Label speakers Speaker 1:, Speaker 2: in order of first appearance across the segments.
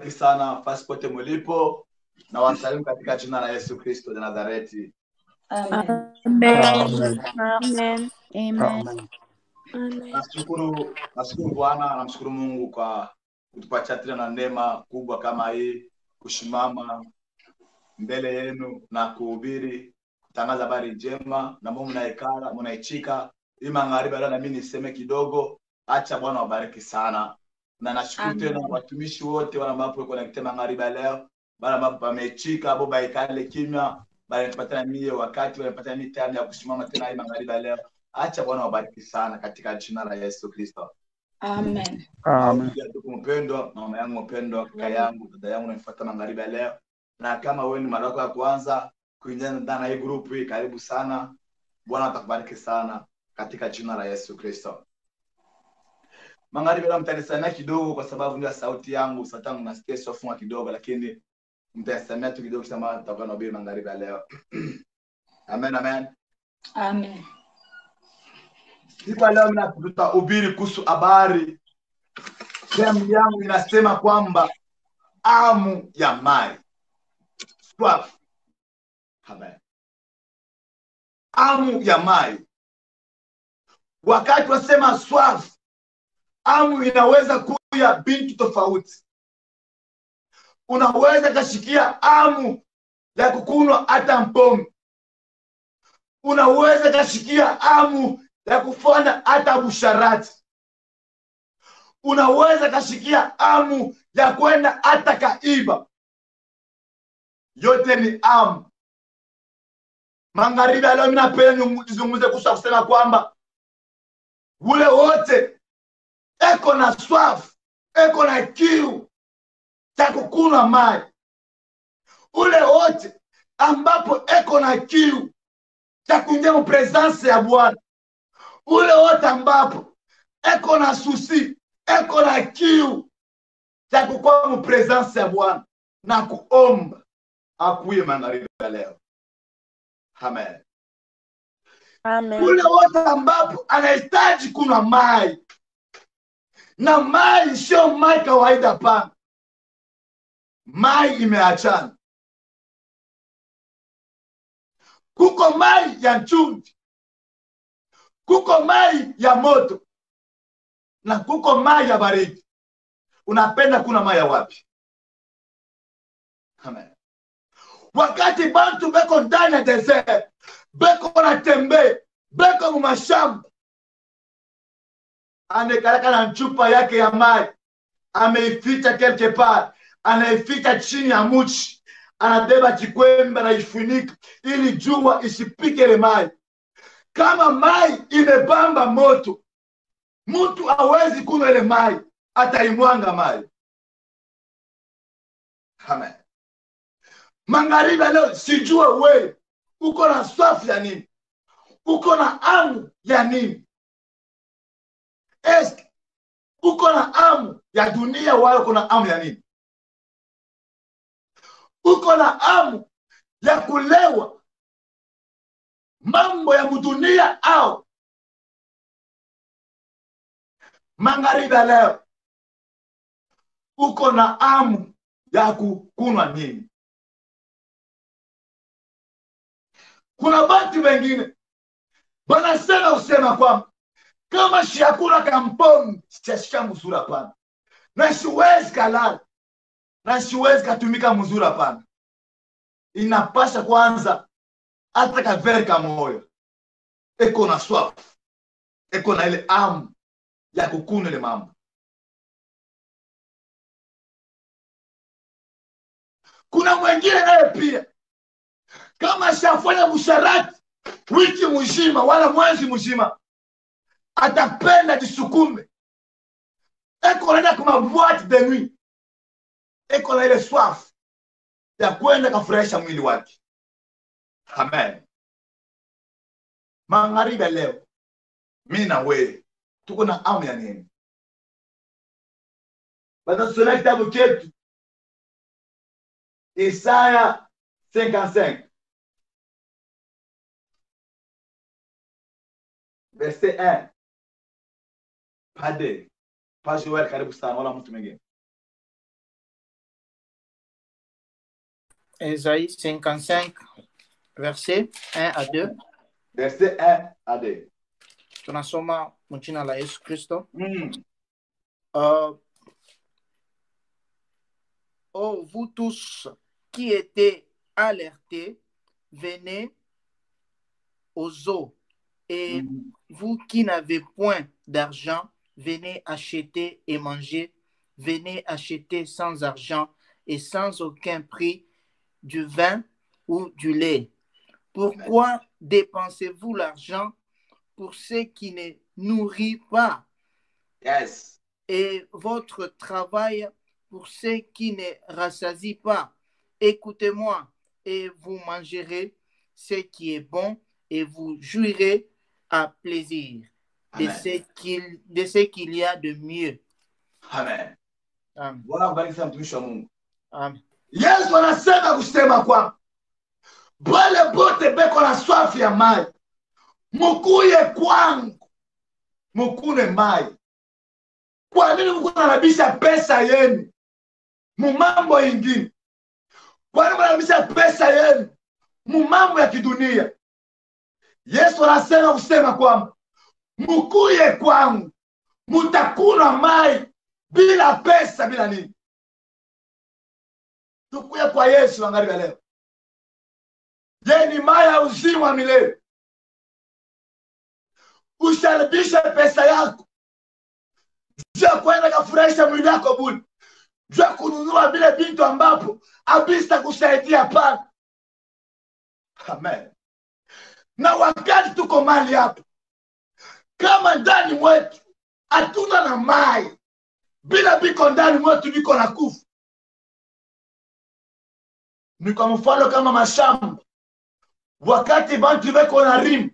Speaker 1: awabariki sana fasi pote mulipo na wasalimu katika jina la Yesu Kristo de Nazareti.
Speaker 2: Amen.
Speaker 3: Amen.
Speaker 4: Amen.
Speaker 3: Amen.
Speaker 1: Nashukuru Bwana, namshukuru Mungu kwa kutupatia tena na neema kubwa kama hii kushimama mbele yenu na kuhubiri, kutangaza habari njema na Mungu mnaikara, mnaichika. Hii magharibi leo na mimi niseme kidogo. Acha Bwana wabariki sana. Na nashukuru tena watumishi wote wale ambao wako connected magharibi leo. Wale ambao wamechika hapo baikale kimya, bali tupatana mie wakati wanapata mimi time ya kusimama tena hii magharibi leo. Acha Bwana wabariki sana katika jina la Yesu Kristo.
Speaker 2: Amen.
Speaker 3: Amen.
Speaker 1: Ndugu mpendwa, mama yangu mpendwa, kaka yangu, dada yangu unanifuata magharibi leo. Na kama wewe ni mara yako ya kwanza kuingia ndani ya hii group hii, karibu sana. Bwana atakubariki sana katika jina la Yesu Kristo. Magharibi leo mtanisamea kidogo kwa sababu ndio sauti yangu, sauti yangu nasikia sofunga kidogo, lakini mtanisamea tu kidogo kama tutakuwa na ubiri magharibi leo. Amen, amen.
Speaker 2: Amen.
Speaker 1: Siku leo ninatuta ubiri kuhusu habari. Sehemu yangu inasema kwamba amu ya mai. Swaf. Amen. Amu ya mai. Wakati wasema swaf, amu inaweza kuya bintu tofauti. Unaweza kashikia amu ya kukunwa hata mpombe. Unaweza kashikia amu ya kufanya hata busharati. Unaweza kashikia amu ya kwenda hata kaiba. Yote ni amu. Magharibi leo ninapenda nizungumze kusema kwamba ule wote eko na swafu, eko na kiu cha kukunywa maji. Ule wote ambapo eko na kiu cha kuingia mu presence ya Bwana. Ule wote ambapo eko na susi, eko na kiu cha kukuwa mu presence ya Bwana na kuomba akuye magharibi leo. Amen.
Speaker 4: Amen.
Speaker 1: Ule wote ambapo anahitaji kunywa maji. Na maji sio maji kawaida pana. Maji imeachana. Kuko maji ya chumvi. Kuko maji ya moto. Na kuko maji ya baridi. Unapenda kuna maji ya wapi? Amen. Wakati bantu beko ndani ya desert, beko na tembe, beko mu mashamba, amekalaka na chupa yake ya maji, ameificha quelque part, anaificha chini ya mti, anabeba kikwembe na ifunika ili jua isipike ile maji. Kama maji imebamba moto, mtu hawezi kunywa ile maji, ataimwanga maji. Amen. Magharibi leo sijue wewe uko na swafu ya nini? Uko na amu ya nini? Eske uko na amu ya dunia wala uko na amu ya nini? Uko na amu ya kulewa mambo ya mudunia au magharibi leo uko na amu ya kukunwa nini? Kuna watu wengine wanasema usema kwamba kama shakula kamponi sichashika mzuri hapana. Na siwezi kalala. Na siwezi katumika mzuri hapana. Inapasha kwanza hata kaveri ka moyo. Eko na swafu. Eko na ile amu ya kukunywa ile mambo. Kuna mwingine naye pia kama shafanya busharati wiki mzima wala mwezi mzima, atapenda jisukume. Eko naenda kuma boîte de nuit. Eko na ile swafu ya kwenda kafurahisha mwili wake. Amen. Magharibi leo mimi na wewe tuko na amu ya nini? Bado soma kitabu chetu Isaya 55 verset 1. Pade. Pas Joel karibu sana wala mtu mwingine.
Speaker 5: Ésaïe 55, verset 1 à 2.
Speaker 1: Verset 1 à 2.
Speaker 5: Tunasoma mjina la Yesu Kristo.
Speaker 1: Mm.
Speaker 5: Oh, vous tous qui étaient alertés, venez aux eaux. Et vous qui n'avez point d'argent, venez acheter et manger. Venez acheter sans argent et sans aucun prix du vin ou du lait. Pourquoi dépensez-vous l'argent pour ce qui ne nourrit pas?
Speaker 1: Yes.
Speaker 5: Et votre travail pour ce qui ne rassasie pas. Écoutez-moi et vous mangerez ce qui est bon et vous jouirez à plaisir de ce qu'il y a de mieux.
Speaker 1: Amen.
Speaker 5: Amen.
Speaker 1: Bwana kubariki sana mtumishi wa Mungu.
Speaker 5: Amen.
Speaker 1: Yesu anasema kusema kwamba wale bote beko na swafi ya mai mukuye kwangu mukune mai. Kwa nini mko mnarabisha pesa yenu mu mambo ingine? Kwa nini mnarabisha pesa yenu mu mambo ya kidunia? Yesu anasema kusema kwamba mukuye kwangu mutakuna mai bila pesa, bila nini. Tukuye kwa Yesu angali leo. Yeye ni mai ya uzima milele. Usharibishe pesa yako jua kwenda kafurahisha mwili wako bure, jua kununua vile vitu ambapo abista kusaidia pana. Amen. Na wakati tuko mali hapa, kama ndani mwetu hatuna na mai, bila biko ndani mwetu biko na kufu. Ni kwa mfano kama mashamba, wakati bantu beko na rimu,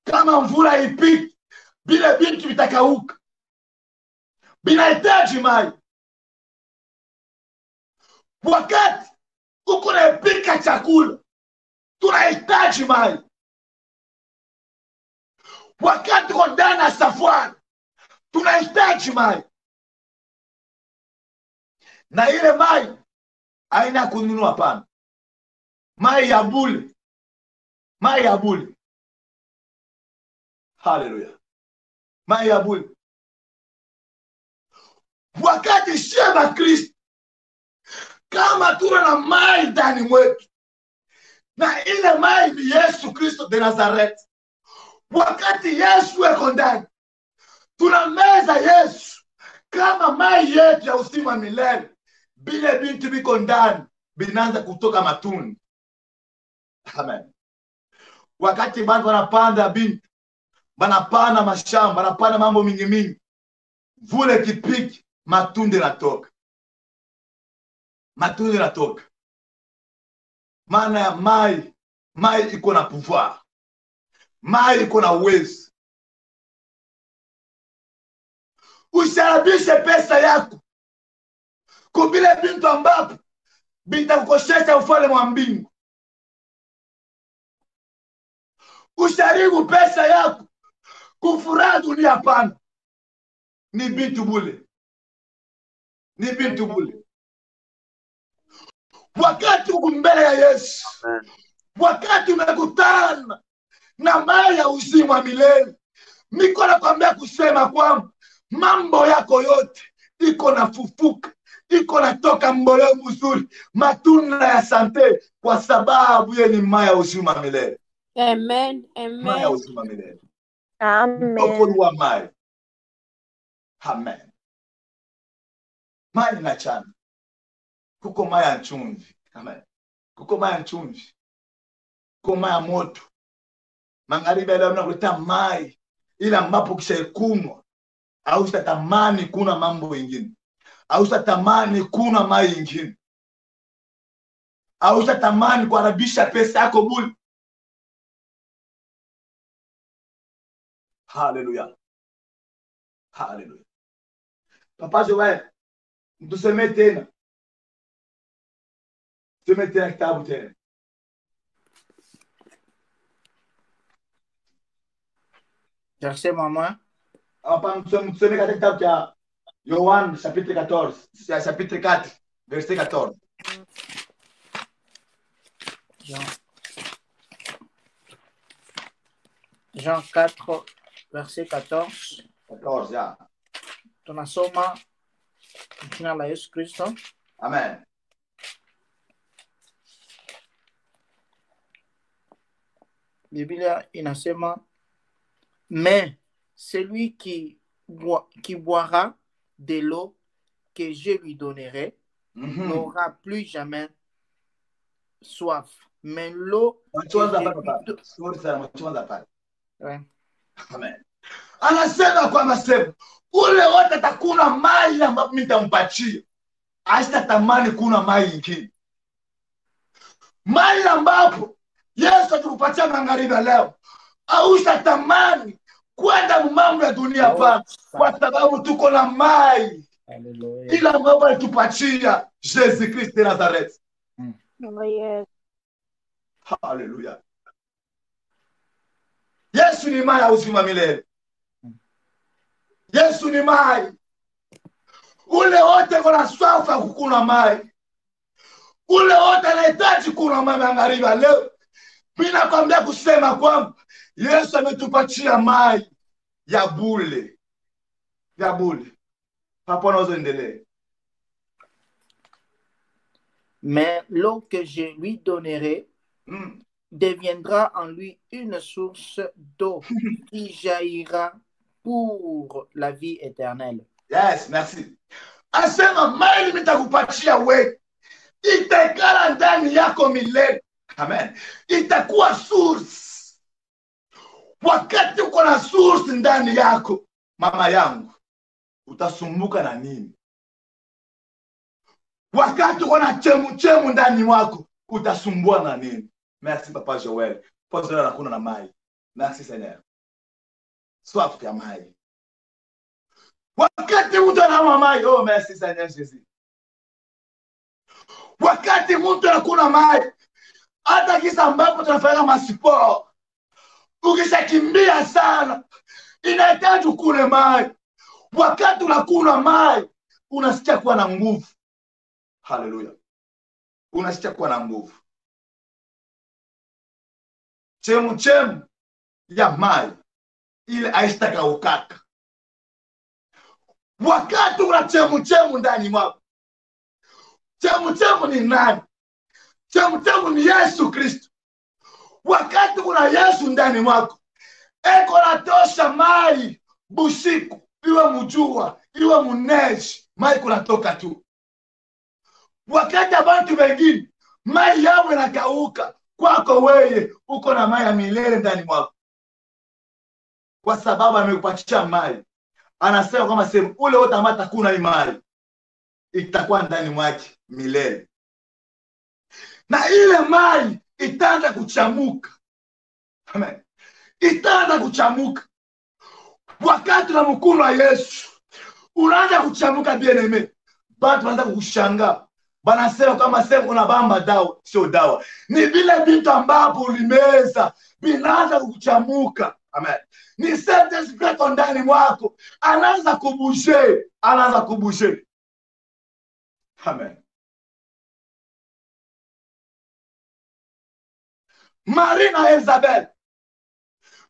Speaker 1: kama mvula ipiti, bila bintu vitakauka, binahitaji mai. Wakati uko naipika chakula, tunahitaji mai. Wakati uko ndani ya safari, tunahitaji mai. Na ile mai haina kununua pana. Mai ya bure. Mai ya bure. Haleluya. Mai ya bure. Wakati shema Kristo, kama tuna na mai ndani mwetu, na ile mai ni Yesu Kristo de Nazareth. Wakati Yesu eko ndani, tunameza Yesu kama mai yetu ya uzima milele. Bile bintu biko ndani binaanza kutoka matunda. Amen. Wakati bantu wanapanda bintu, banapanda mashamba, banapanda mambo mingi mingi, vule kipiki, matunda natoka. Matunda natoka. Maana ya mai, mai iko na pouvoir. Mai iko na uwezo. Usharabishe pesa yako kubile bintu ambapo bitakukosesha ufalme wa mbingu. Usharibu pesa yako kufurahi dunia pana. Ni bintu bule. Ni bintu bule. Wakati uko mbele ya Yesu, wakati umekutana na mai ya uzima milele, niko nakwambia kusema kwamba mambo yako yote iko na fufuka, iko natoka mboleo mzuri, matunda ya sante, kwa sababu yeye ni mai ya uzima milele.
Speaker 4: Amen.
Speaker 1: Mai ya
Speaker 4: Amen.
Speaker 1: uzima milele.
Speaker 4: Amen.
Speaker 1: Wa mai. Amen. Mai na chana. Kuko mai ya chumvi. Amen. Kuko mai ya chumvi. Kuko mai ya moto. Magharibi leo mnakuleta mai ila ambapo kisha kunywa au utatamani kuna mambo mengine. Au utatamani kuna mai nyingine. Au utatamani kuharibisha pesa yako bure. Hallelujah. Hallelujah. Papa Joël, tuseme tena. Tuseme tena kitabu tena.
Speaker 5: Verset maman.
Speaker 1: Hapa tuseme katika kitabu cha Yohana chapitre 14, chapitre 4, verset 14.
Speaker 5: Jean 4, verset 14.
Speaker 1: 14, yeah.
Speaker 5: Tunasoma jina la Yesu Kristo.
Speaker 1: Amen.
Speaker 5: Biblia inasema, mais celui qui boira de l'eau que je lui donnerai n'aura plus jamais soif. Mais l'eau
Speaker 1: Amen. Anasema kwa masema ule wote atakuna mai ambapo mimi nitampatia, asitatamani kuna mai ingine. Mai ambapo Yesu atakupatia magharibi leo, ausitatamani kwenda mambo ya dunia hapa, kwa sababu tuko na mai.
Speaker 5: Hallelujah.
Speaker 1: Ila ambapo alitupatia Yesu Kristo Nazareth.
Speaker 4: Oh, yes.
Speaker 1: Hallelujah. Yesu ni mai ya uzima milele. Yesu ni mai. Ule wote kuna swafa kukuna mai. Ule wote anahitaji kuna mai magharibi leo. Mimi nakwambia kusema kwamba Yesu ametupatia mai ya bure. Ya bure. Hapo naweza endelea.
Speaker 5: Mais l'eau que je lui donnerai deviendra en lui une source d'eau qui jaillira pour la vie éternelle.
Speaker 1: Yes, merci. Asema mai nitakupatia wewe, itakala ndani yako milele. Amen. Itakuwa source. Wakati uko na source ndani yako, mama yangu, utasumbuka na nini? Wakati uko na chemu ndani wako, utasumbua na nini? Merci Papa Joel. Pose la kuna na mai. Merci Seigneur. Soif ya mai. Wakati mtu anauma mai, oh merci Seigneur Jésus. Wakati mtu anakuna mai, hata kisa ambapo tunafanya masipo, ukishakimbia sana, inahitaji ukune mai. Wakati unakuna mai, unasikia kuwa na nguvu. Hallelujah. Unasikia kuwa na nguvu. Chemu ya mai ile aishtaka ukaka. Wakati una chemu ndani mwako, chemu ni nani? Chemu ni Yesu Kristo. Wakati kuna Yesu ndani mwako, eko natosha mai busiku, iwe mjua, iwe muneji, mai kunatoka tu. Wakati abantu wengine mai yao inakauka, kwako wewe uko na mai ya milele ndani mwako. Kwa sababu amekupatia mai. Anasema kama sema ule wote ambao atakuna imani itakuwa ndani mwake milele. Na ile mai itaanza kuchamuka. Amen. Itaanza kuchamuka. Wakati na mkono wa Yesu unaanza kuchamuka bien-aimé. Watu wanaanza kukushangaa. Banasema kama sema kuna bamba dawa, sio dawa. Ni vile vitu ambavyo ulimeza vinaanza kuchamuka. Amen. Ni sente zipeko ndani mwako. Anaanza kubushe. Amen. Maria na Elizabeth.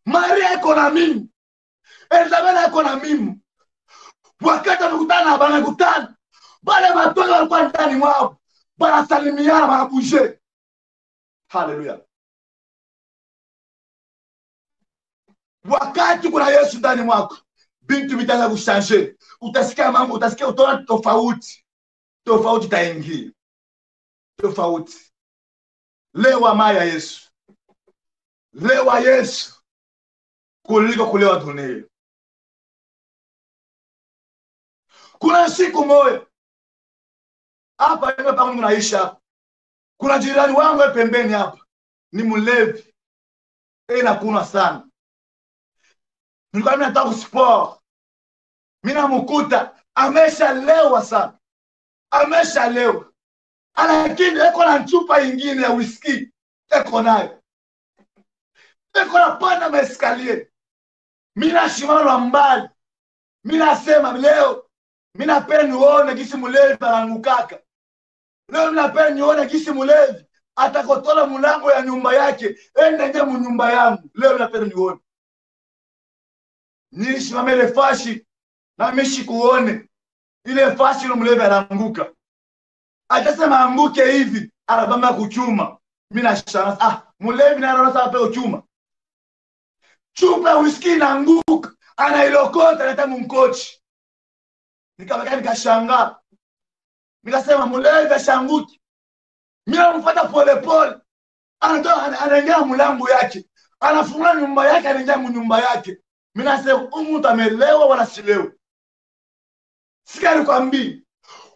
Speaker 1: Maria iko na mimi. Elizabeth iko na mimi. Wakati wanakutana banakutana. Bale watoto walikuwa ndani mwao. Banasalimiana banabushe. Hallelujah. Wakati kuna Yesu ndani mwako, bintu vitaanza kushanje. Utasikia mambo, utasikia utaona tofauti. Tofauti taingia. Tofauti. Lewa maya Yesu. Lewa Yesu kuliko kulewa dunia. Kuna siku moja hapa ndio pangu tunaishi hapa. Kuna jirani wangu pembeni hapa. Ni mlevi. Nakuna sana. Nilikuwa nataka sport. Mimi namukuta ameshalewa sana. Ameshalewa. Lakini eko na chupa nyingine ya whisky. Eko nayo. Eko na panda maeskalier. Mimi nashimama mbali. Mimi nasema leo mimi napenda nione kisi mlevi anangukaka. Leo mimi napenda nione kisi mlevi atakotola mulango ya nyumba yake, ende nje mu nyumba yangu. Leo napenda nione. Nilisimama ile fashi na mishi kuone. Ile fashi ile mlevi anaanguka. Akasema anguke hivi, anabamba kuchuma. Mimi nashangaa, mlevi na anaona sawa peo chuma. Chupa whisky inaanguka, anailokota analeta mkochi. Nikabaki nikashangaa. Nikasema mlevi ashanguki. Mimi namfuata pole pole. Anatoka anaingia mlango yake. Anafungua nyumba yake, anaingia nyumba yake. Mimi nasema mtu amelewa wala silewa. Sikia nikwambie.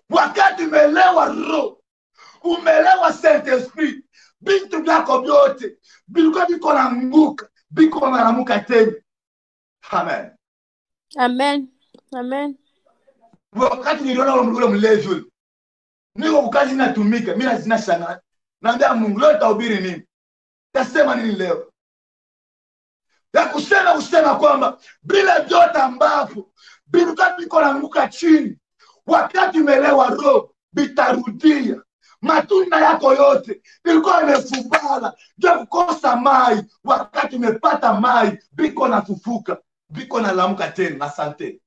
Speaker 1: Wakati umelewa roho, umelewa Saint Esprit, bintu vyako vyote vilikuwa viko naanguka, viko naramuka tena. Amen.
Speaker 4: Amen. Amen.
Speaker 1: Wakati niliona ule mlevi ule, niko kukazi natumika, mimi lazima shanga. Naambia Mungu, leo utahubiri nini? Tasema nini leo? Ya kusema kwamba bila vyote ambavyo vilikuwa viko naanguka chini, wakati umelewa roho, bitarudia. Matunda yako yote ilikuwa imefubala, ndio kukosa mai. Wakati umepata mai, biko nafufuka, biko nalamuka tena. Asante.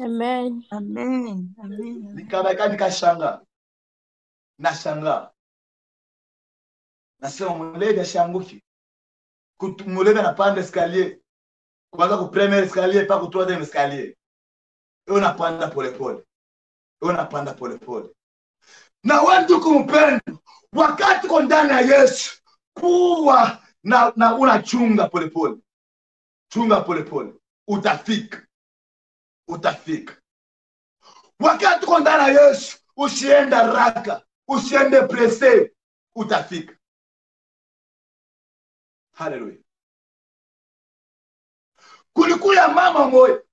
Speaker 4: Amen.
Speaker 3: Amen. Amen.
Speaker 1: Nikabaka nikashanga. Nashanga. Nasema mlevi ashanguki. Mlevi anapanda escalier. Kwanza ku premier escalier pa ku troisième escalier. Unapanda pole pole. Unapanda pole pole. Na wewe kumpenda, wakati uko ndani ya Yesu, kuwa na unachunga pole pole. Chunga pole pole. Utafika. Utafika. Wakati uko ndani ya Yesu, usiende haraka, usiende presse, utafika. Hallelujah. Kulikuya mama moyo,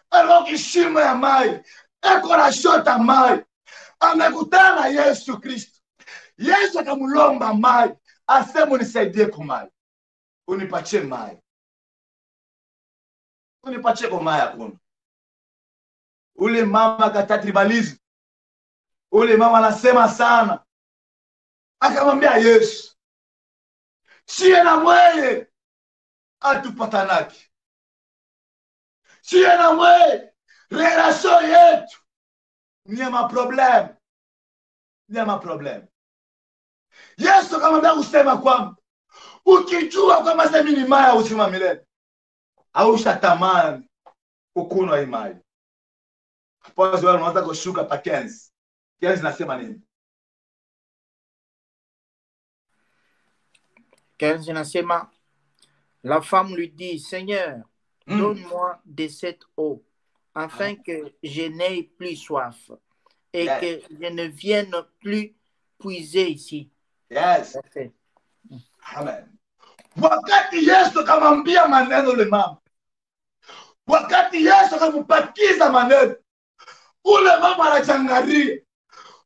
Speaker 1: alikuwa kishima ya mai, eko na shota mai. Amekutana na Yesu Kristo. Yesu akamlomba mai, asema unisaidie kwa mai. Unipatie mai. Unipatie kwa mai hakuna. Ule mama katatribalizi. Ule mama anasema sana. Akamwambia Yesu, siye na mweye atupatanaki. Siye na mweye relation yetu nyema problem. Nyema problem. Yesu akamwambia kusema kwamba ukijua kwamba sasa mimi ni mai ya uzima milele, haushatamani kukunwa hii mai. Hapo wao wanaanza kushuka pa 15. 15 nasema nini?
Speaker 5: 15 nasema, la femme lui dit, Seigneur, donne-moi de cette eau, afin que je n'aie plus soif et que je ne vienne plus puiser ici.
Speaker 1: Yes. Amen. Wakati Yesu akamwambia maneno le mama, wakati Yesu akampakiza maneno, ule mama anachangaria,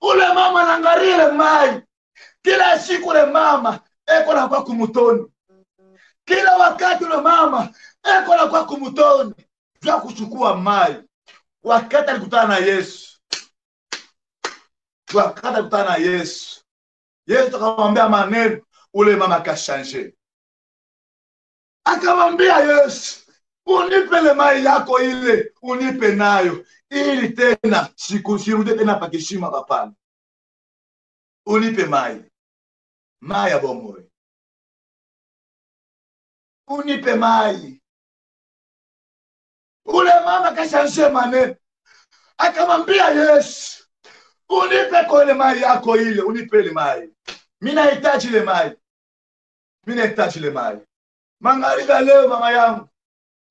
Speaker 1: ule mama anaangalia ile mai. Kila siku ule mama eko na kwa kumutoni, kila wakati ule mama eko na kwa kumutoni za kuchukua mai. Wakati alikutana na Yesu, wakati alikutana na Yesu, Yesu akamwambia maneno, ule mama akashanje. Akamwambia Yesu, unipe le mai yako ile, unipe nayo, ili tena sikusirudi tena pakishima hapana. Unipe mai. Mai ya bomoe. Unipe mai. Ule mama kashanje maneno. Akamwambia Yesu, unipe kwa ile mai yako ile, unipe ile mai. Mimi nahitaji ile mai. Mimi nahitaji ile mai. Magharibi leo mama yangu,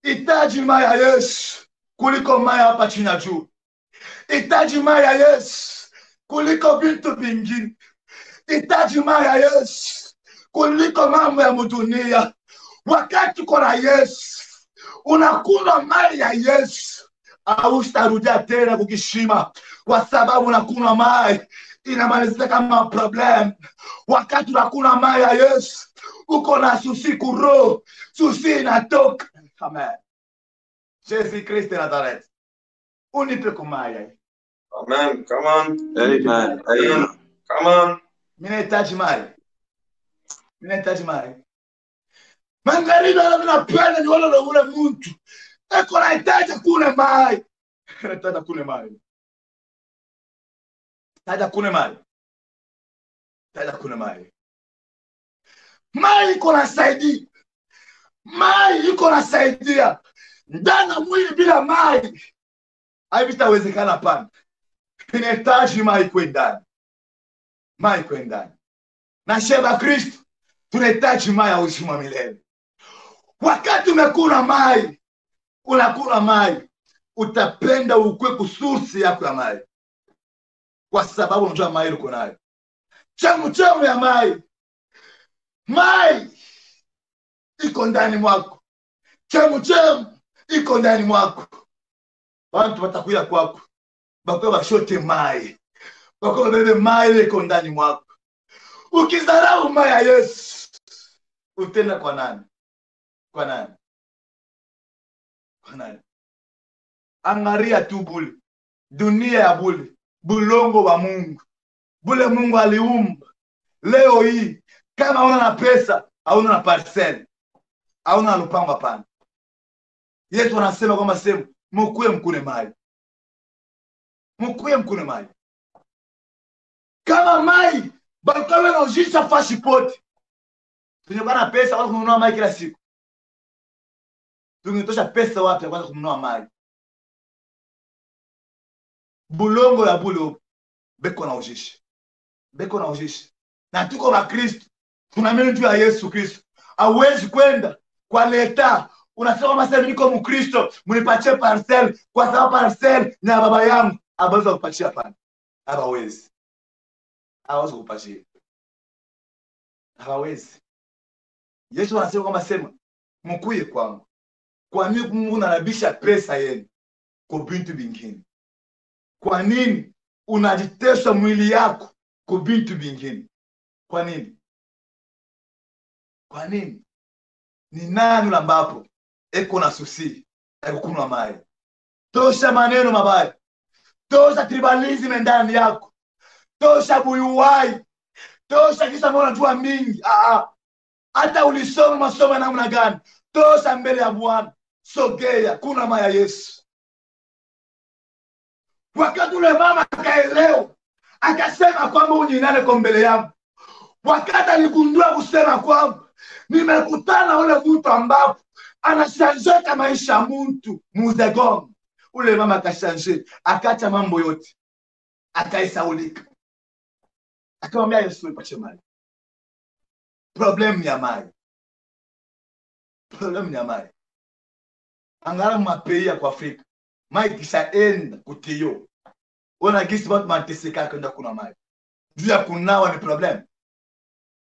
Speaker 1: hitaji mai ya Yesu kuliko mai hapa chini ya juu. Hitaji mai ya Yesu kuliko vitu vingine. Hitaji mai ya Yesu kuliko mambo ya dunia. Wakati uko na Yesu, unakunywa mai ya Yesu, hautarudia tena kukishima, kwa sababu unakunywa mai inamalizika kama problem. Wakati unakunywa mai ya Yesu, uko na susi kuro, susi inatoka. Amen. Jésus Christ de Nazareth, unipe kwa mai.
Speaker 6: Amen. Come on. Amen. Amen. Come on.
Speaker 1: Mimi nahitaji mai. Ninahitaji mai. Magharibi napenda nione ule mtu eko nahitaji kule mai. Nahitaji kule mai. Nahitaji kule mai. Nahitaji kule mai. Mai iko nasaidia. Mai iko nasaidia. Ndani ya mwili bila mai haivitawezekana hapana. Inahitaji mai kwa ndani. Mai kwa ndani. Na sheba Kristo tunahitaji mai ya uzima milele. Wakati umekula mai, unakula mai, utapenda ukwe kusursi yako ya mai. Kwa sababu unajua mai uko nayo. Chemchemu ya mai. Mai iko ndani mwako. Chemchemu iko ndani mwako. Watu watakuja kwako. Bakwe bashote mai. Bakwe bebe mai iko ndani mwako. Ukizarau mai ya Yesu, utenda kwa nani? Kwa nani? Kwa nani? Angalia tu bule. Dunia ya bule. Bulongo wa Mungu. Bule Mungu aliumba. Leo hii kama una na pesa, hauna na parcel, hauna na lupango hapana. Yesu anasema kwamba sema mkuye mkune mai. Mkuye mkune mai. Kama mai bakawe na ujisha fashi pote. Tunyoka na pesa wala kununua mai kila siku. Tungetosha pesa wapi ya kwanza kununua mai? Bulongo ya bulo beko na ujisha. Beko na ujisha. Na tuko na Kristo. Tunaamini juu ya Yesu Kristo. Hauwezi kwenda kwa leta. Unasema masema niko Mkristo, mnipatie parcel kwa sababu parcel ni ya baba yangu. Hawezi kupatia hapana. Hawezi. Hawezi kupatia. Hawezi. Yesu anasema kwamba sema mkuye kwangu. Kwa nini Mungu anarabisha pesa yenu kwa bintu vingine? Kwa nini unajitesa mwili yako kwa bintu vingine? Kwa nini? Kwa nini? Ni nani ambapo eko na susi eko kunywa mai? Tosha maneno mabaya. Tosha tribalism ndani yako. Tosha buyuwai. Tosha kisa mbona unajua mingi. Hata ulisoma masomo namna gani? Tosha mbele ya Bwana. Sogea kuna mai ya Yesu. Wakati ule mama akaelewa, akasema kwamba huyu nani kwa mbele yangu. Wakati aligundua kusema kwamba nimekutana ule mtu ambapo anashanjeka maisha ya mtu muzegongo. Ule mama akashanje, akacha mambo yote. Akaisaulika. Akamwambia Yesu nipatie mai. Problem ya mai. Problem ya mai. Angara mapei kwa Afrika. Mai kisha enda kutiyo. Ona gisi watu mateseka kwenda kuna mai. Juu ya kunawa ni problem.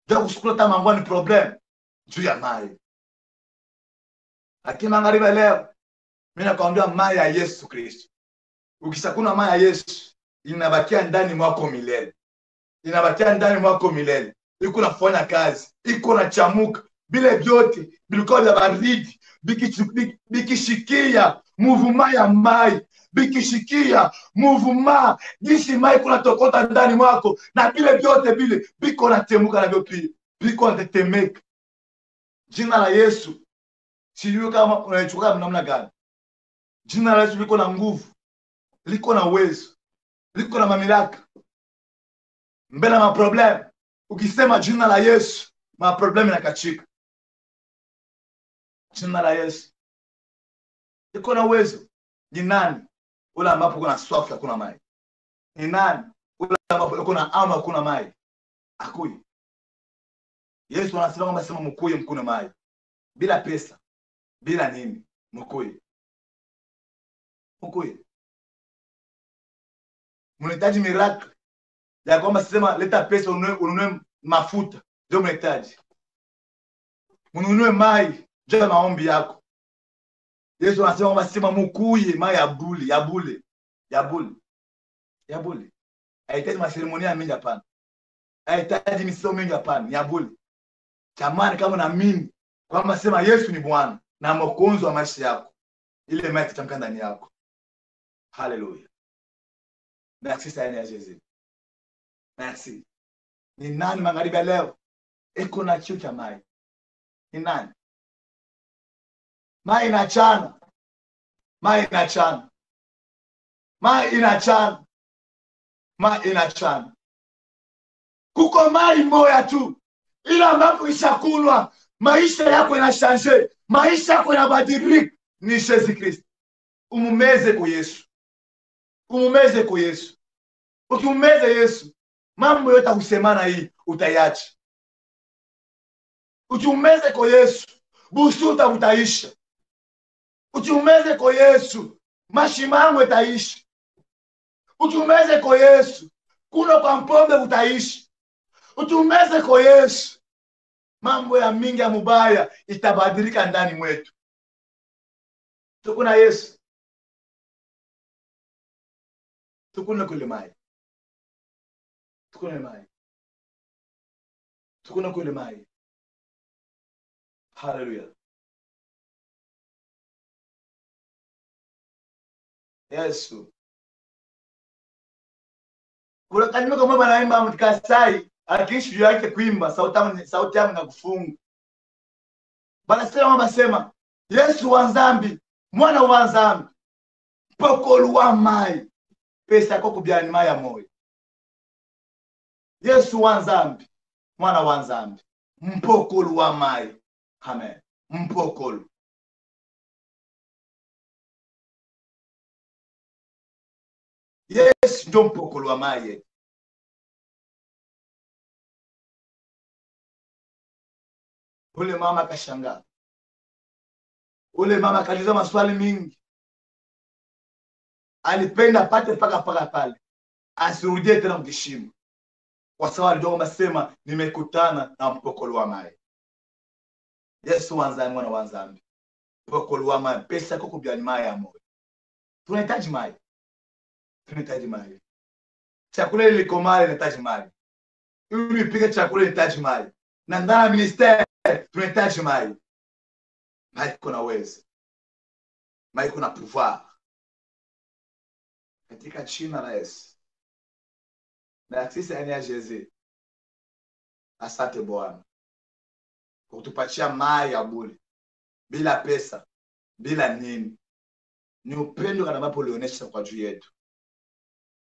Speaker 1: Juu ya kusukula tamangwa ni problem. Juu ya mai. Lakini magharibi leo mimi nakwambia mai ya Yesu Kristo. Ukishakuna mai ya Yesu inabakia ndani mwako milele. Inabakia ndani mwako milele. Iko nafanya kazi, iko na chamuka, bile vyote bilikuwa vya baridi, bikishikia muvuma ya mai, bikishikia muvuma jinsi mai kuna tokota ndani mwako, na bile vyote bile biko na temuka na vyote biko na tetemeka. Jina la Yesu sijui kama unaichukua namna gani. Jina la Yesu liko na nguvu, liko na uwezo, liko na mamlaka mbele ma problem. Ukisema jina la Yesu, ma problem inakachika. Jina la Yesu liko na uwezo. Ni nani ule ambapo kuna swafu ya kuna mai? Ni nani ule ambapo kuna ama kuna mai? Akui. Yesu anasema kwamba sema mkuye mkune mai. Bila pesa, bila nini, mkuye. Mkuye. Mnahitaji miracle ya kwamba sema leta pesa ununue mafuta, ndio mnahitaji. Ununue mai, ndio maombi yako. Yesu anasema kwamba sema mkuye mai ya buli, ya bule, ya bule. Ya bule. Haitaji maseremonia mingi hapana. Haitaji misomo mingi hapana, ya bule. Chamani kama na mimi kwamba sema Yesu ni Bwana na mwokozi wa maisha yako. Ile mai itamka ndani yako. Hallelujah. Merci sana ya Yesu. Merci. Ni nani magharibi leo iko na kiu cha mai. Ni nani? Mai inachana. Mai inachana. Mai inachana. Mai inachana. Kuko mai moya tu. Ila ambapo ishakulwa, maisha yako inashanje, maisha yako inabadilika, ni Yesu Kristo. Umumeze kwa Yesu. Umumeze kwa Yesu. Ukimumeze Yesu, mambo yote akusemana hii utayacha. Ukimumeze kwa Yesu, busuta utaisha. Ukimumeze kwa Yesu, mashimango itaisha. Ukimumeze kwa Yesu, kuno kwa mpombe utaishi. Ukimumeze kwa Yesu, mambo ya mingi ya mubaya itabadilika ndani mwetu. Tukuna Yesu. Tukuna kule mai. Tukuna mai. Tukuna kule mai. Hallelujah. Yesu. Kuna kanima kama banaimba mtikasai, akishi yake kuimba sauti yangu na kufunga. Basema Yesu wa nzambi, mwana wa nzambi, pokolu wa mai, pesa yako kubyani mai ya moyo. Yesu wa nzambi, mwana wa nzambi, mpokolu wa mai. Amen. Mpokolu. Yesu ndo mpokolu wa mai. Ule mama kashangaa. Ule mama kaliza maswali mingi. Alipenda pate paka pale. Asirudie tena mkishimo. Kwa sababu alijua masema nimekutana na mpokolo wa mai. Yesu wanzani mwana wanzambi. Mpokolo wa mai. Pesa yako kubyani mai ya moyo. Tunahitaji mai. Tunahitaji mai. Chakula iliko mai inahitaji mai. Ili nipike chakula inahitaji mai. Na ndani ministeri tunahitaji mai. Mai kuna uwezo. Mai kuna pouvoir. Katika jina la Yesu. Na sisi ya Yesu. Asante Bwana. Kwa kutupatia mai ya bure. Bila pesa, bila nini. Ni upendo kana ambapo ulionyesha kwa juu yetu.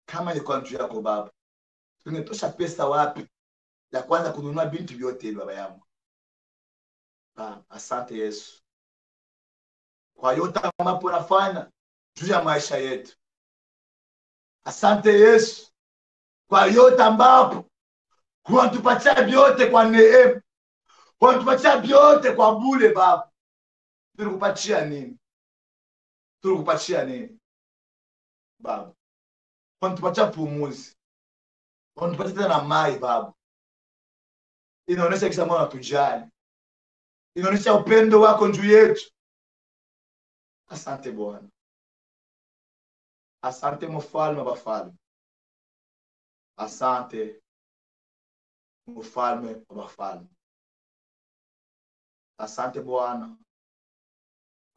Speaker 1: Kama ni kwa juu yako Baba. Tungetosha pesa wapi ya kwanza kununua bintu vyote hivi Baba yangu. Asante Yesu. Kwa yote ambapo unafanya juu ya maisha yetu. Asante Yesu. Kwa yote ambapo unatupatia vyote kwa neema. Unatupatia vyote kwa bure Baba. Tulikupatia nini? Tulikupatia nini? Baba. Unatupatia pumuzi. Unatupatia tena mai Baba. Inaonyesha kisa mwana tujali. Inaonyesha upendo wako juu yetu. Asante Bwana. Asante mfalme wa wafalme. Asante mfalme wa wafalme. Asante Bwana.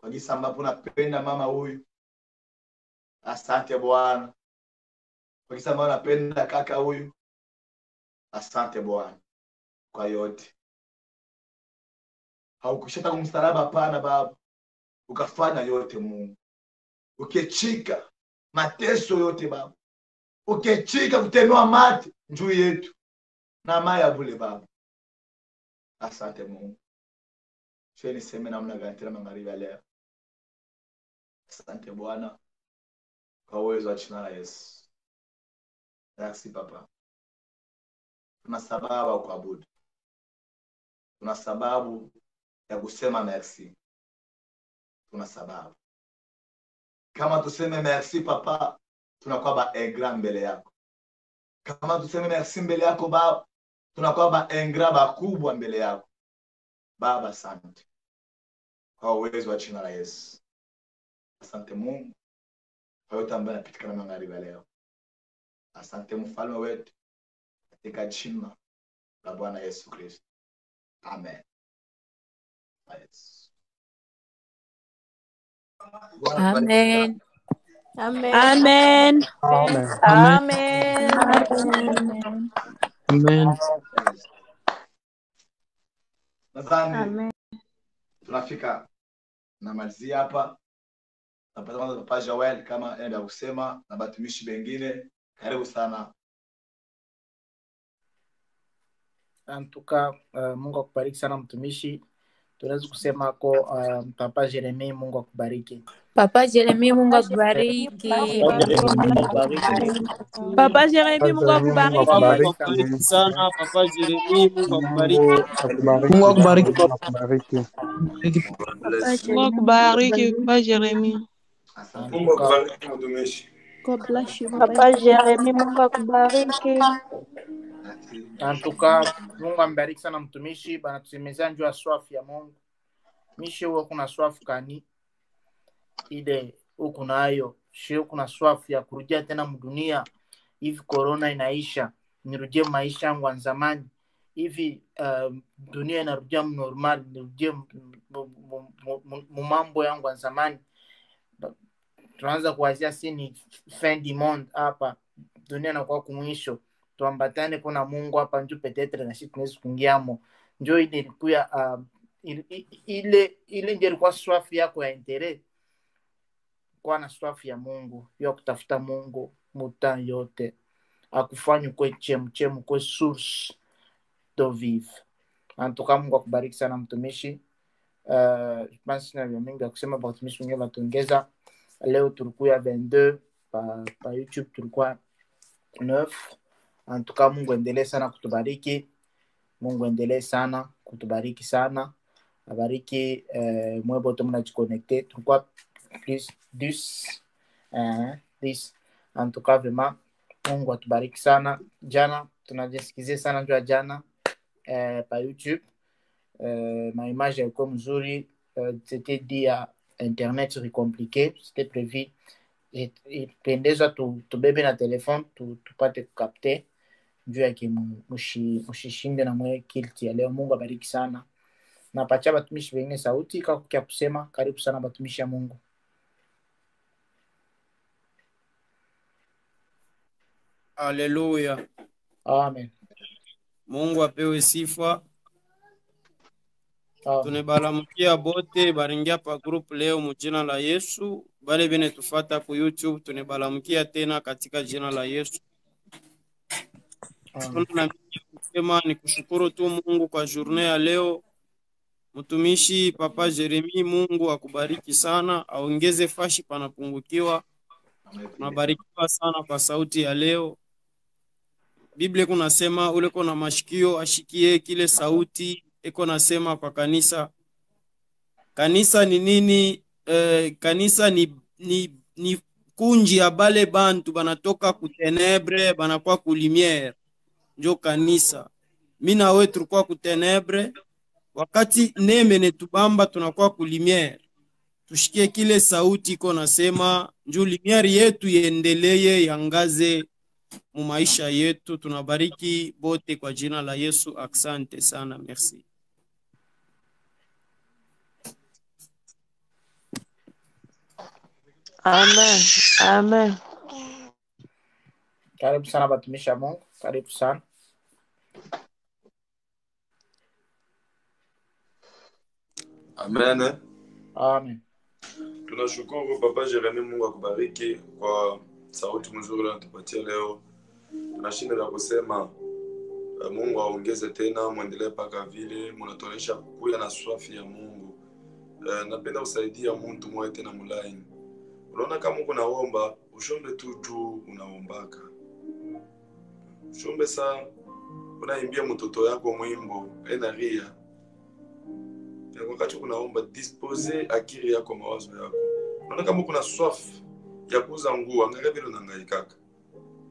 Speaker 1: Kwa jinsi ambavyo unapenda mama huyu. Asante Bwana. Kwa jinsi ambavyo unapenda kaka huyu. Asante Bwana. Kwa yote. Haukushata kumsalaba hapana Baba. Ukafanya yote Mungu. Ukechika mateso yote Baba. Ukechika kutemewa mate juu yetu. Na maya bule Baba. Asante Mungu. Sheni seme namna gani tena magharibi ya leo. Asante Bwana. Kwa uwezo wa jina la Yesu. Merci Papa. Tuna sababu ya kuabudu. Tuna sababu ya kusema merci. Tuna sababu. Kama tuseme merci Papa, tunakuwa ba engra mbele yako. Kama tuseme merci mbele yako Baba, tunakuwa ba engra bakubwa mbele yako. Baba asante. Kwa uwezo wa jina la Yesu. Asante Mungu. Kwa yote ambayo yanapitikana magharibi leo. Asante mfalme wetu. Katika jina la Bwana Yesu Kristo. Amen. Yes.
Speaker 4: Amen. Amen.
Speaker 6: Amen.
Speaker 4: Amen.
Speaker 6: Amen.
Speaker 4: Amen.
Speaker 6: Amen.
Speaker 1: Nadhani tunafika namalizia hapa. Napata kwanza Papa Joel kama enda kusema na batumishi bengine. Karibu sana.
Speaker 5: En tout cas, Mungu akubariki sana mtumishi. Tunaweza kusema ko Papa Jeremy, Mungu akubariki.
Speaker 4: Papa Jeremy, Mungu akubariki.
Speaker 6: Papa Jeremy, Mungu akubariki.
Speaker 7: Sana Papa Jeremy, Mungu akubariki.
Speaker 8: Mungu akubariki.
Speaker 6: Mungu akubariki Papa Jeremy.
Speaker 1: Mungu akubariki mtumishi.
Speaker 6: God bless you.
Speaker 9: Papa Jeremy, Mungu akubariki.
Speaker 5: En tout cas, Mungu ambariki sana mtumishi. Bana tusemezea njoo swafu ya Mungu. Mishi huwa kuna swafu kani ile huko nayo. Shio kuna swafu ya kurudia tena mdunia. Hivi corona inaisha, nirudie maisha yangu ya zamani. Hivi dunia inarudia normal, nirudie mambo yangu ya zamani. Tunaanza kuanzia sini fin du monde hapa. Dunia inakuwa kumwisho. Tuambatane kuna Mungu hapa njoo petetre na sisi tunaweza kuingiamo. Njoo ile ilikuwa ile ndio ilikuwa swafu yako ya intere. Kwa na swafu ya Mungu, ya kutafuta Mungu muta yote. Akufanya kwa chemu kwa source do vive. Antoka Mungu akubariki sana mtumishi. Basi na mingi ya kusema kwa mtumishi mwingine watuongeza. Leo tulikuwa 22 pa YouTube tulikuwa 9. Antoka Mungu endelee sana kutubariki. Mungu endelee sana kutubariki sana. Abariki mwebo to mnajiconnecte. Tulikuwa plus 10. En tout cas vraiment Mungu atubariki sana. Jana tunajisikize sana njoo jana pa YouTube. Ma image ilikuwa mzuri. C'était dit à internet c'est compliqué, c'était prévu. Et pendeza tubebe na telefone tupate kukapte njoo yake mushishinde na mwe kilti ya leo. Mungu abariki sana. Na pacha batumishi wengine sauti kwa kusema karibu sana batumishi ya Mungu.
Speaker 7: Haleluya.
Speaker 5: Amen.
Speaker 7: Mungu apewe sifa. Tunebalamukia bote baringia pa group leo mjina la Yesu. Bale bene tufata ku YouTube tunebalamukia tena katika jina la Yesu. Tunasema ni kushukuru tu Mungu kwa journée ya leo. Mtumishi Papa Jeremy, Mungu akubariki sana, aongeze fashi panapungukiwa. Tunabarikiwa sana kwa sauti ya leo. Biblia kunasema ule kona mashikio ashikie kile sauti eko nasema kwa kanisa. Kanisa ni nini? Kanisa ni kunji ya bale bantu banatoka kutenebre banakuwa kulimiere. Njo kanisa. Mimi na wewe tulikuwa kutenebre, wakati neme netubamba tunakuwa kulimiere. Tushikie kile sauti iko nasema njo limiere yetu iendelee yangaze mu maisha yetu. Tunabariki bote kwa jina la Yesu. Asante sana, merci.
Speaker 9: Amen. Amen.
Speaker 5: Karibu sana batumishi ya Mungu. Karibu sana.
Speaker 10: Amen.
Speaker 5: Amen.
Speaker 10: Tunashukuru Papa Jeremy, Mungu akubariki kwa sauti mzuri unatupatia leo. Tunashinda na kusema Mungu aongeze tena, muendelee paka vile mnatonesha kuya na swafi ya Mungu. Napenda usaidia mtu mmoja tena mulaini. Unaona kama uko naomba, ushombe tu unaombaka. Ushombe saa unaimbia mtoto yako mwimbo, ria. Wakati unaomba dispose akili yako, mawazo yako. Unaona kama kuna swafu ya kuuza nguo, angalia vile unahangaika.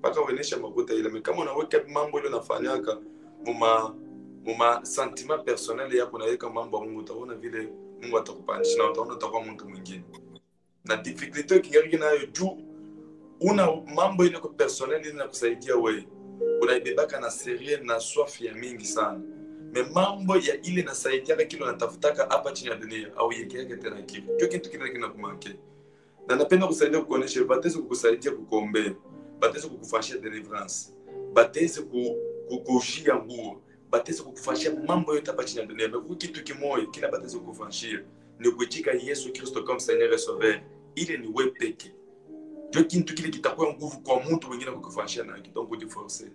Speaker 10: Paka uenesha makuta ile. Kama unaweka mambo ile unafanyaka muma sentiment personnel yako, unaweka mambo Mungu, utaona vile Mungu atakupandisha na utaona utakuwa mtu mwingine. Na difficulty kingariki nayo juu una mambo ile kwa personnel ile inakusaidia wewe. Unaibebaka na serie na swafu ya mingi sana. Mambo ya ile nasaidia kile unatafutaka hapa chini ya dunia au yeke tena kitu. Ndio kitu kile kinakumanke. Na napenda kusaidia kuonesha batezi kukusaidia kukuombea, batezi kukufanyia deliverance, batezi kukushia nguo, batezi kukufanyia mambo yote hapa chini ya dunia. Kwa kitu kimoja kila batezi kukufanyia ni kuitika Yesu Kristo kama Seigneur et Sauveur. Ile ni wewe peke. Ndio kitu kile kitakuwa nguvu kwa mtu mwingine kukufanyia na kitu kujiforcer.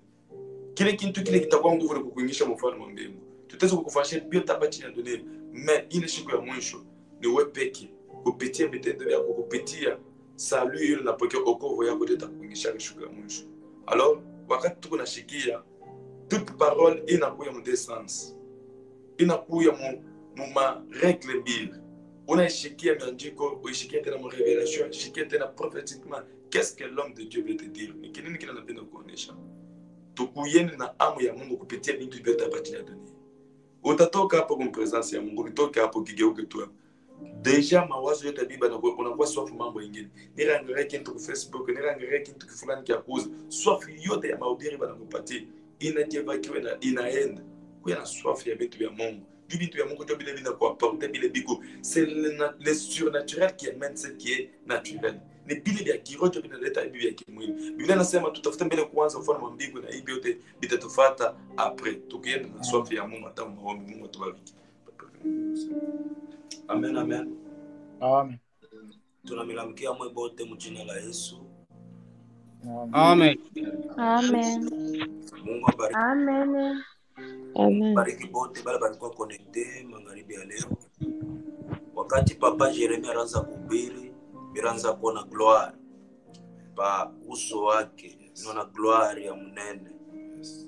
Speaker 10: Kile kitu kile kitakuwa nguvu na kukuingisha mfano wa mbingu. Tutaweza kukufanyia yote hapa chini ya dunia. Mais ile siku ya mwisho ni wewe peke. Kupitia vitendo yako, kupitia salut ile unapokea wokovu yako ndio itakuingisha siku ya mwisho. Alors, wakati tuko nashikia toute parole inakuya mu sens. Inakuya mu ma règle bible. Unaishikia miandiko, uishikia tena mu révélation, uishikia tena prophétiquement. Qu'est-ce que l'homme de Dieu veut te dire? Ni kinini kile anapenda kuonesha? Tukuyeni na amu ya Mungu kupitia vitu vyote hapa chini ya dunia. Utatoka hapo kwa presence ya Mungu, utoke hapo kigeuke tu. Deja mawazo yote ya Biblia unakuwa swafu mambo mengine. Nirangalie kitu kwa Facebook, nirangalie kitu fulani kia kuuza. Swafu yote ya mahubiri banakupatia inajevakiwa na inaenda. Kwa na swafu ya vitu vya Mungu. Vitu vya Mungu ndio vile vinakuapporter bile biko. C'est le surnaturel qui amène ce qui est naturel. Ni bile vya kiroho ndio vinaleta hivi vya kimwili. Biblia inasema tutafute mbele kwanza ufalme wa mbingu na hivi yote vitatufuata après. Tukienda na swafu ya Mungu hata maombi Mungu atubariki.
Speaker 8: Amen, amen.
Speaker 5: Amen.
Speaker 8: Tunamilamkia mwe bote mjina la Yesu.
Speaker 7: Amen.
Speaker 9: Amen.
Speaker 8: Mungu abariki.
Speaker 9: Amen. Amen.
Speaker 8: Bariki bote bale balikuwa connecté magharibi ya leo. Wakati Papa Jeremie anaanza kuhubiri, miraanza kuona gloire pa uso wake, naona gloire ya mnene.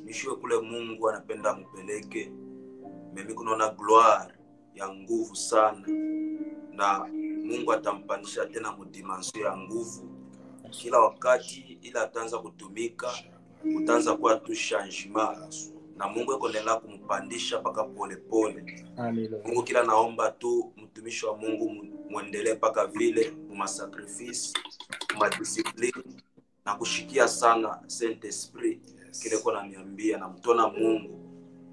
Speaker 8: Nishwe kule Mungu anapenda mpeleke. Mimi kunaona gloire ya nguvu sana, na Mungu atampanisha tena mudimension ya nguvu kila wakati, ila ataanza kutumika, utaanza kuwa tu changement, na Mungu yuko kumpandisha paka pole pole. Mungu kila naomba tu mtumishi wa Mungu muendelee paka vile mu sacrifice, mu discipline na kushikia sana Saint Esprit kile kwa niambia, na mtona Mungu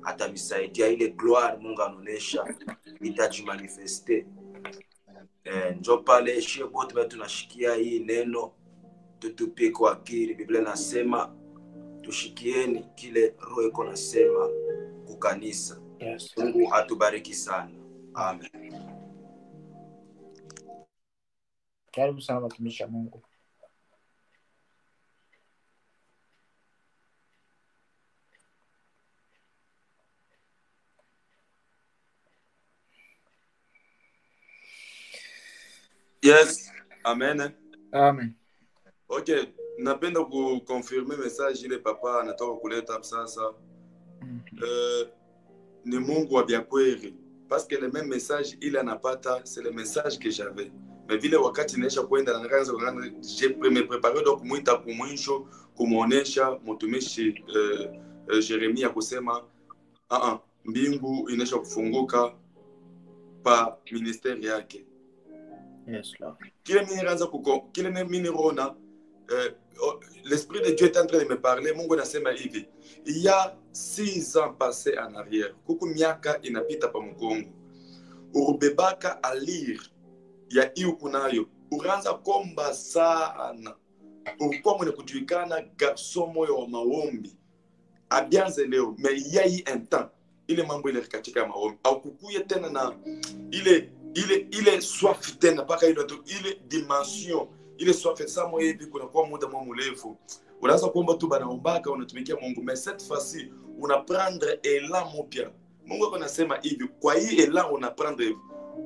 Speaker 8: atamisaidia ile gloire Mungu anonesha itajimanifeste. Njo pale shie bote bado tunashikia hii neno, tutupie kwa akili. Biblia nasema tushikieni kile roho iko nasema kukanisa. Mungu atubariki sana. Amen.
Speaker 5: Karibu sana watumishi wa Mungu.
Speaker 10: Yes, amen.
Speaker 5: Amen.
Speaker 10: Okay, napenda kuconfirmer message ile papa anatoka kuleta sasa. Ni Mungu wa biakweli. Parce que le même message il anapata, c'est le message que j'avais. Mais vile wakati naisha kwenda na nikaanza kuanza, j'ai préparé donc muita kumwisho kumuonesha mtumishi Jeremia kusema mbingu inaisha kufunguka pa ministeri yake.
Speaker 5: Yes, Lord.
Speaker 10: L'Esprit de Dieu est en train de me parler. Mungu nasema hivi. Il y a 6 ans passés en arrière. Kuku miaka inapita pa mkongo. Urubebaka a lire. Ya iyo kunayo. Uranza komba sana. Urukwa mwene kujuikana garçon moyo wa maombi. Abianze leo. Mais il y a eu un temps. Ile mambo ile katika maombi. Au kukuye tena na ile soif tena paka ile dimension ile soif ça moi hivi kuna kwa muda mrefu unaanza kuomba tu banaombaka unatumikia Mungu, mais cette fois-ci una prendre élan mpya. Mungu anasema hivi, kwa hii élan una prendre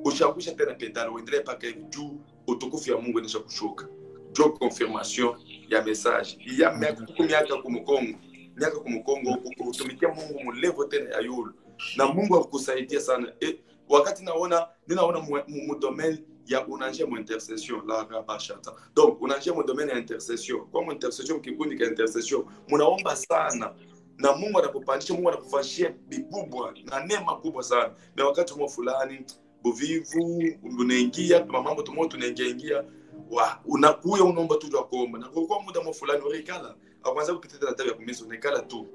Speaker 10: ushakusha tena pedale uendelee paka hivi juu utukufu ya Mungu inaisha kushuka. Jo confirmation ya message ya miaka kumkongo kutumikia Mungu mlevo tena ya yule, na Mungu akusaidia sana. Wakati ninaona mu domaine ya unanjia mu intercession la rabashata. Donc unanjia mu domaine ya intercession. Kwa mu intercession kikundi ka intercession munaomba sana, na Mungu anakupandisha, Mungu anakufanyia bikubwa na neema kubwa sana. Na wakati mwa fulani buvivu unaingia mambo tumo tunaingia unakuya unaomba tu kwa kuomba, na kwa muda mwa fulani urekala akwanza kupita na tabia kumisa unekala tu.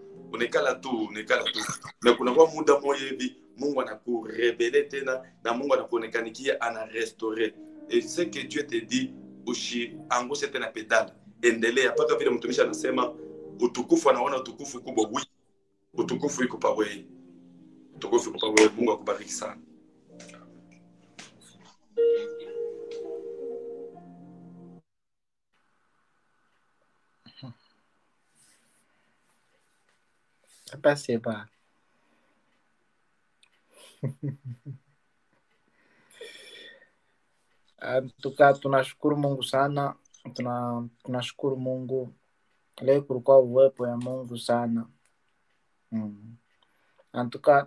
Speaker 10: Na kuna kwa muda moja hivi Mungu anakurevele tena, na Mungu anakuonekanikia, ana restaurer. Et ce que Dieu te dit, ushi angushe tena pedale. Endelea paka vile mtumishi anasema utukufu, anaona utukufu kubwa. Oui, utukufu iko pa wewe. Tukufika kwa wewe. Mungu akubariki sana.
Speaker 5: Hapa sema. Tunashukuru Mungu sana. Tunashukuru Mungu. Leo kulikuwa uwepo ya Mungu sana.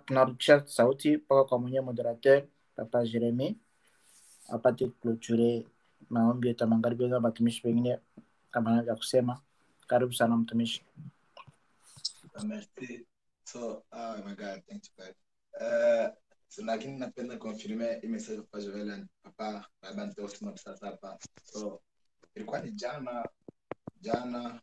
Speaker 5: Tunarudisha sauti mpaka kwa mwenye moderateur Papa Jeremy apate clôturer maombi yetu magharibi na watumishi wengine kama anavyo kusema. Karibu sana mtumishi.
Speaker 1: Merci. So, oh my God, thank you God. So lakini napenda confirmer hii message kwa Joel Papa labda nitasema sasa hapa. So ilikuwa ni jana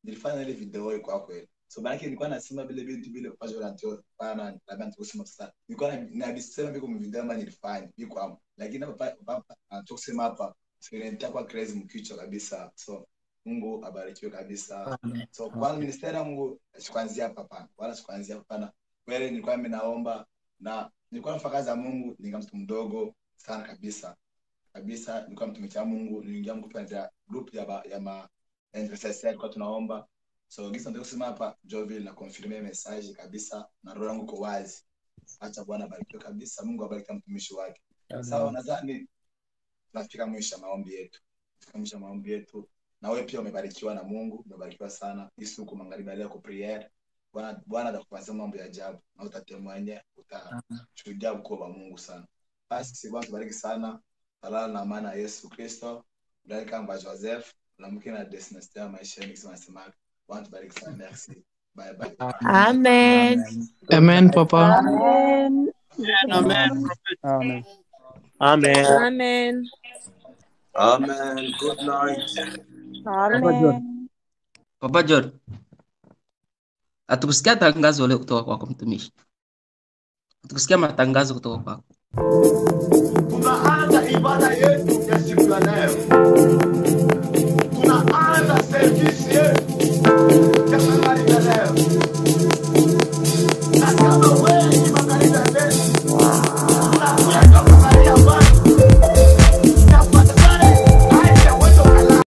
Speaker 1: nilifanya ile video kwa kweli. So maana nilikuwa nasema vile kwa Joel pana labda nitasema sasa. Nilikuwa nabisema vile kwa video ama nilifanya iko hapo. Lakini Papa anatosema hapa sio kwa crazy mkicho kabisa. So Mungu abarikiwe kabisa.
Speaker 5: Amen.
Speaker 1: So kwa ministeri Mungu sikuanzia hapa wala sikuanzia hapa. Kweli nilikuwa ninaomba na nilikuwa nafanya kazi ya Mungu, nilikuwa mtu mdogo sana kabisa. Nilikuwa mtumishi wa Mungu, niliingia mkupenda group ya ma intercessor kwa tunaomba. So gisa ndio kusema hapa Jovel na confirmer message kabisa na roho yangu iko wazi. Acha Bwana abarikiwe kabisa. Mungu abariki mtumishi wake. Sawa, nadhani tunafika mwisho maombi yetu. Na wewe pia umebarikiwa na Mungu, umebarikiwa sana. Yesu uko magharibi leo kwa prayer. Bwana atakupatia mambo ya ajabu na utatemwanya, utashuhudia ukuu wa Mungu sana. Basi Bwana tubariki sana. Talala na maana Yesu Kristo. Ndani kama Joseph, na mke na destination ya maisha yenu tunasema. Bwana tubariki sana. Merci. Bye bye.
Speaker 4: Amen.
Speaker 6: Amen, Papa.
Speaker 9: Amen.
Speaker 7: Amen.
Speaker 5: Amen.
Speaker 11: Amen.
Speaker 4: Amen.
Speaker 8: Amen. Good night.
Speaker 9: Amen.
Speaker 12: Papa George, hatukusikia tangazo leo kutoka kwako mtumishi. Hatukusikia matangazo kutoka kwako.
Speaker 1: Tunaanza ibada yetu ya siku ya leo. Tunaanza service yetu ya magharibi ya leo. Na kama wewe ni magharibi ya leo, tunakuja